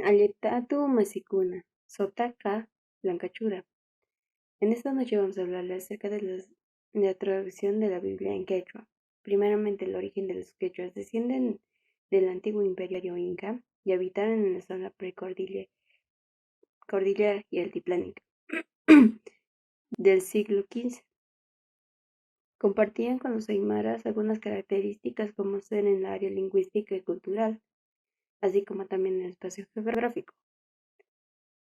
Alletatu Masikuna, Sotaka, Blancachura. En esta noche vamos a hablarles acerca de la traducción de la Biblia en quechua. Primeramente, el origen de los quechuas descienden del antiguo imperio inca y habitaron en la zona precordillera y altiplánica del siglo XV. Compartían con los aymaras algunas características como ser en el área lingüística y cultural, así como también en el espacio geográfico.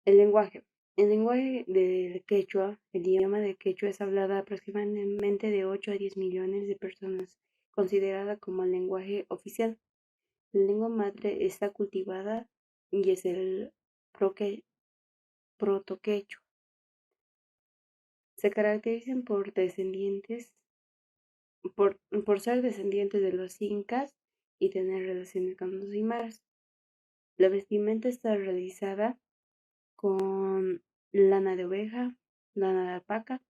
El lenguaje. El lenguaje del quechua, el idioma del quechua es hablada aproximadamente de 8 a 10 millones de personas, considerada como el lenguaje oficial. La lengua madre está cultivada y es el protoquechua. Se caracterizan por ser descendientes de los incas y tener relaciones con los aymaras. La vestimenta está realizada con lana de oveja, lana de alpaca,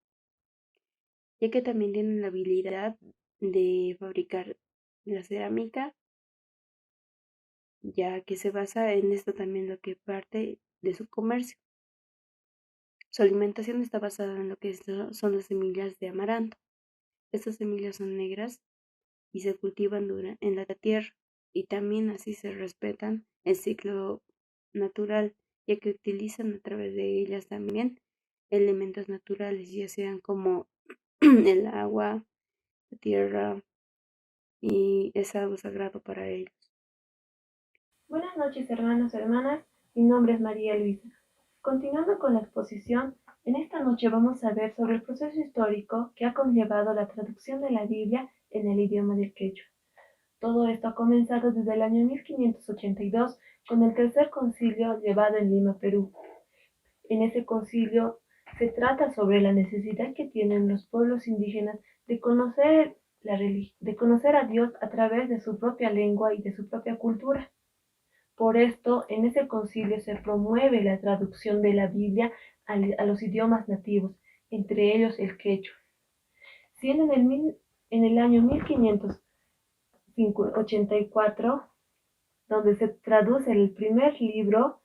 ya que también tienen la habilidad de fabricar la cerámica, ya que se basa en esto también lo que parte de su comercio. Su alimentación está basada en lo que son las semillas de amaranto. Estas semillas son negras y se cultivan en la tierra, y también así se respetan el ciclo natural, ya que utilizan a través de ellas también elementos naturales, ya sean como el agua, la tierra, y es algo sagrado para ellos. Buenas noches, hermanos y hermanas. Mi nombre es María Luisa. Continuando con la exposición, en esta noche vamos a ver sobre el proceso histórico que ha conllevado la traducción de la Biblia en el idioma del quechua. Todo esto ha comenzado desde el año 1582 con el tercer concilio llevado en Lima, Perú. En ese concilio se trata sobre la necesidad que tienen los pueblos indígenas de conocer a Dios a través de su propia lengua y de su propia cultura. Por esto, en ese concilio se promueve la traducción de la Biblia a los idiomas nativos, entre ellos el quechua. Siendo en el año 1584, donde se traduce el primer libro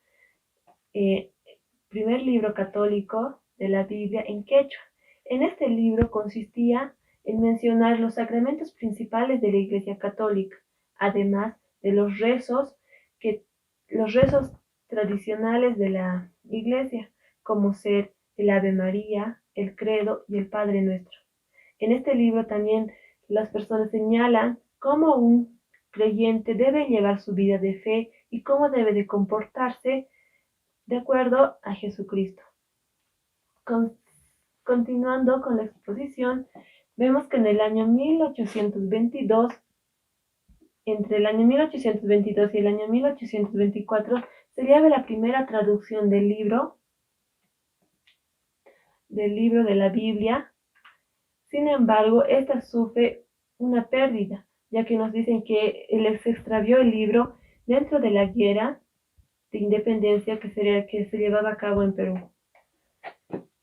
católico de la Biblia en quechua. En este libro consistía en mencionar los sacramentos principales de la Iglesia Católica, además de los rezos tradicionales de la Iglesia, como ser el Ave María, el Credo y el Padre Nuestro. En este libro también las personas señalan cómo un creyente debe llevar su vida de fe y cómo debe de comportarse de acuerdo a Jesucristo. Continuando con la exposición, vemos que en el año 1822, entre el año 1822 y el año 1824, se lleva la primera traducción del libro de la Biblia. Sin embargo, esta sufre una pérdida, ya que nos dicen que se extravió el libro dentro de la guerra de independencia que se llevaba a cabo en Perú.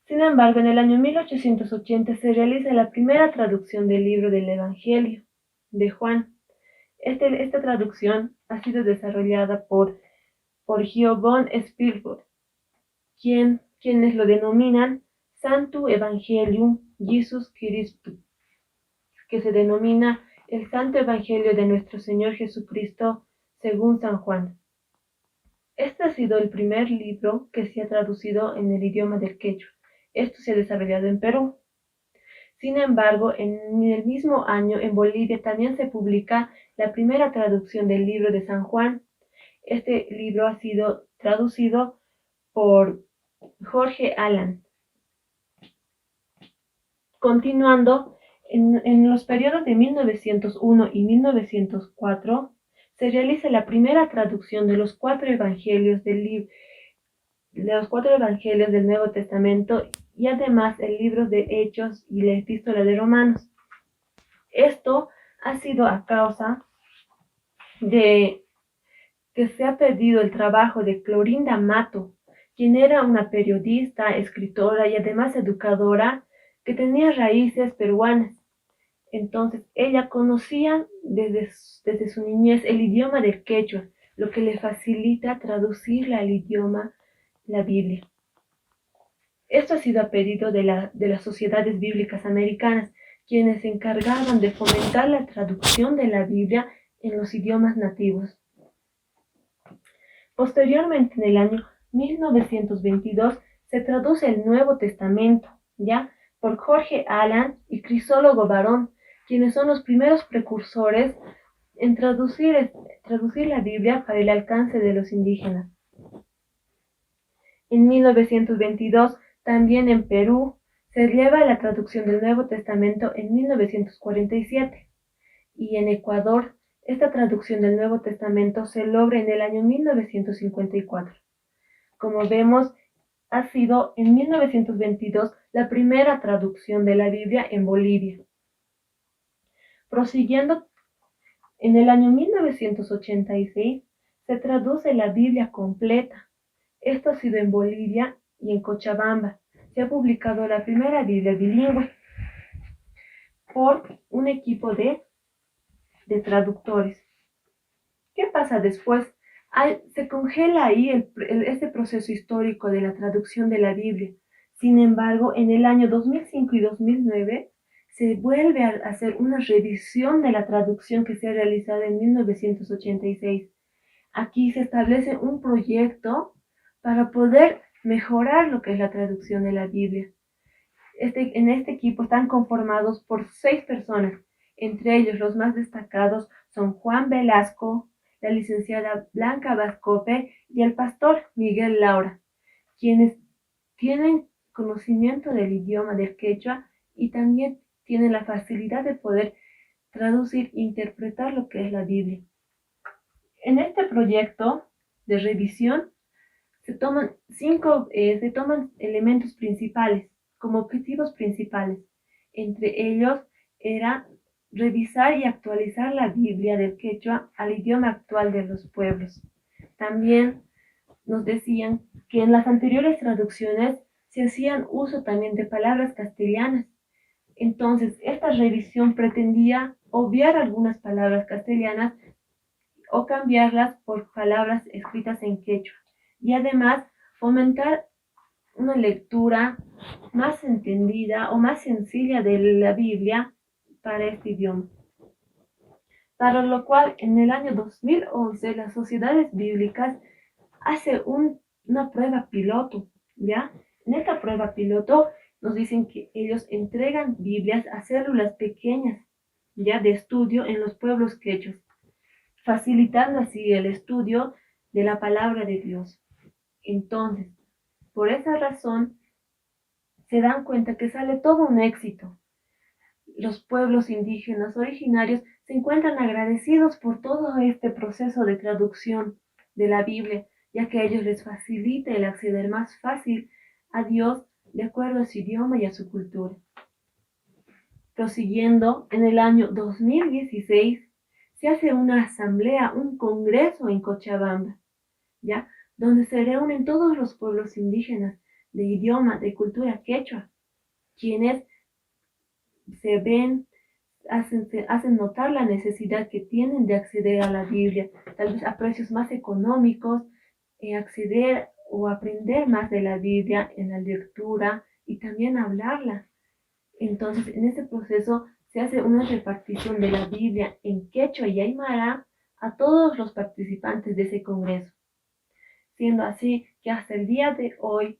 Sin embargo, en el año 1880 se realiza la primera traducción del libro del Evangelio de Juan. Esta traducción ha sido desarrollada por Giobon Spielberg, quienes lo denominan Santo Evangelium Jesus Christus, que se denomina el Santo Evangelio de nuestro Señor Jesucristo según San Juan. Este ha sido el primer libro que se ha traducido en el idioma del quechua. Esto se ha desarrollado en Perú. Sin embargo, en el mismo año en Bolivia también se publica la primera traducción del libro de San Juan. Este libro ha sido traducido por Jorge Alan. Continuando, en los periodos de 1901 y 1904 se realiza la primera traducción de los cuatro evangelios del Nuevo Testamento y además el libro de Hechos y la Epístola de Romanos. Esto ha sido a causa de que se ha perdido el trabajo de Clorinda Mato, quien era una periodista, escritora y además educadora que tenía raíces peruanas. Entonces ella conocía desde su niñez el idioma del quechua, lo que le facilita traducirla al idioma, la Biblia. Esto ha sido a pedido de las sociedades bíblicas americanas, quienes se encargaban de fomentar la traducción de la Biblia en los idiomas nativos. Posteriormente, en el año 1922, se traduce el Nuevo Testamento, ¿ya? Por Jorge Allan y Crisólogo Barón, quienes son los primeros precursores en traducir la Biblia para el alcance de los indígenas. En 1922, también en Perú, se lleva la traducción del Nuevo Testamento en 1947 y en Ecuador, esta traducción del Nuevo Testamento se logra en el año 1954. Como vemos, ha sido en 1922 la primera traducción de la Biblia en Bolivia. Prosiguiendo, en el año 1986 se traduce la Biblia completa. Esto ha sido en Bolivia y en Cochabamba. Se ha publicado la primera Biblia bilingüe por un equipo de traductores. ¿Qué pasa después? Se congela ahí este proceso histórico de la traducción de la Biblia. Sin embargo, en el año 2005 y 2009 se vuelve a hacer una revisión de la traducción que se ha realizado en 1986. Aquí se establece un proyecto para poder mejorar lo que es la traducción de la Biblia. En este equipo están conformados por 6 personas. Entre ellos, los más destacados son Juan Velasco, la licenciada Blanca Vascope y el pastor Miguel Laura, quienes tienen conocimiento del idioma del quechua y también tienen la facilidad de poder traducir e interpretar lo que es la Biblia. En este proyecto de revisión se toman elementos principales como objetivos principales. Entre ellos era revisar y actualizar la Biblia del quechua al idioma actual de los pueblos. También nos decían que en las anteriores traducciones se hacían uso también de palabras castellanas. Entonces, esta revisión pretendía obviar algunas palabras castellanas o cambiarlas por palabras escritas en quechua y además fomentar una lectura más entendida o más sencilla de la Biblia para este idioma. Para lo cual, en el año 2011, las sociedades bíblicas hacen una prueba piloto, ¿ya? En esta prueba piloto nos dicen que ellos entregan Biblias a células pequeñas, ¿ya? De estudio en los pueblos quechuas, facilitando así el estudio de la palabra de Dios. Entonces, por esa razón, se dan cuenta que sale todo un éxito. Los pueblos indígenas originarios se encuentran agradecidos por todo este proceso de traducción de la Biblia, ya que a ellos les facilita el acceder más fácil a Dios de acuerdo a su idioma y a su cultura. Prosiguiendo, en el año 2016 se hace una asamblea, un congreso en Cochabamba, ¿ya? Donde se reúnen todos los pueblos indígenas de idioma, de cultura quechua, quienes hacen notar la necesidad que tienen de acceder a la Biblia, tal vez a precios más económicos, acceder o aprender más de la Biblia en la lectura y también hablarla. Entonces, en este proceso se hace una repartición de la Biblia en quechua y aymara a todos los participantes de ese congreso, siendo así que hasta el día de hoy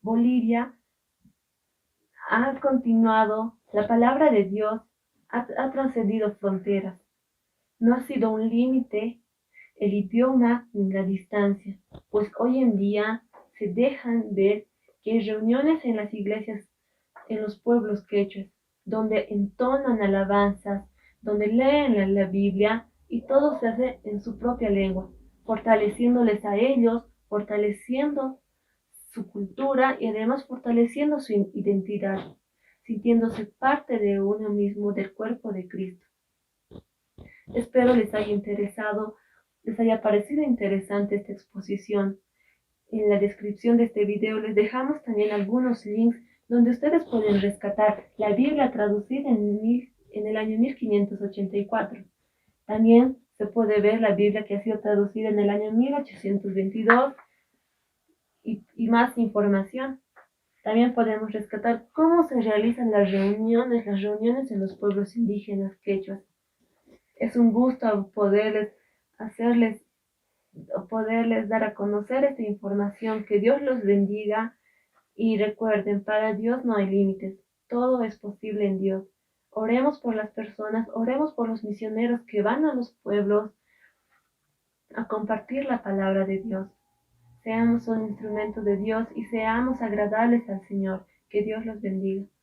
Bolivia ha continuado, la palabra de Dios ha trascendido fronteras. No ha sido un límite el idioma ni la distancia, pues hoy en día se dejan ver que hay reuniones en las iglesias en los pueblos quechuas, donde entonan alabanzas, donde leen la Biblia y todo se hace en su propia lengua, fortaleciéndoles a ellos, fortaleciendo su cultura y además fortaleciendo su identidad, sintiéndose parte de uno mismo, del cuerpo de Cristo. Espero les haya parecido interesante esta exposición. En la descripción de este video les dejamos también algunos links donde ustedes pueden rescatar la Biblia traducida en el año 1584. También se puede ver la Biblia, que ha sido traducida en el año 1822, y más información. También podemos rescatar cómo se realizan las reuniones en los pueblos indígenas quechuas. Es un gusto hacerles, poderles dar a conocer esta información. Que Dios los bendiga y recuerden, para Dios no hay límites. Todo es posible en Dios. Oremos por las personas, oremos por los misioneros que van a los pueblos a compartir la palabra de Dios. Seamos un instrumento de Dios y seamos agradables al Señor. Que Dios los bendiga.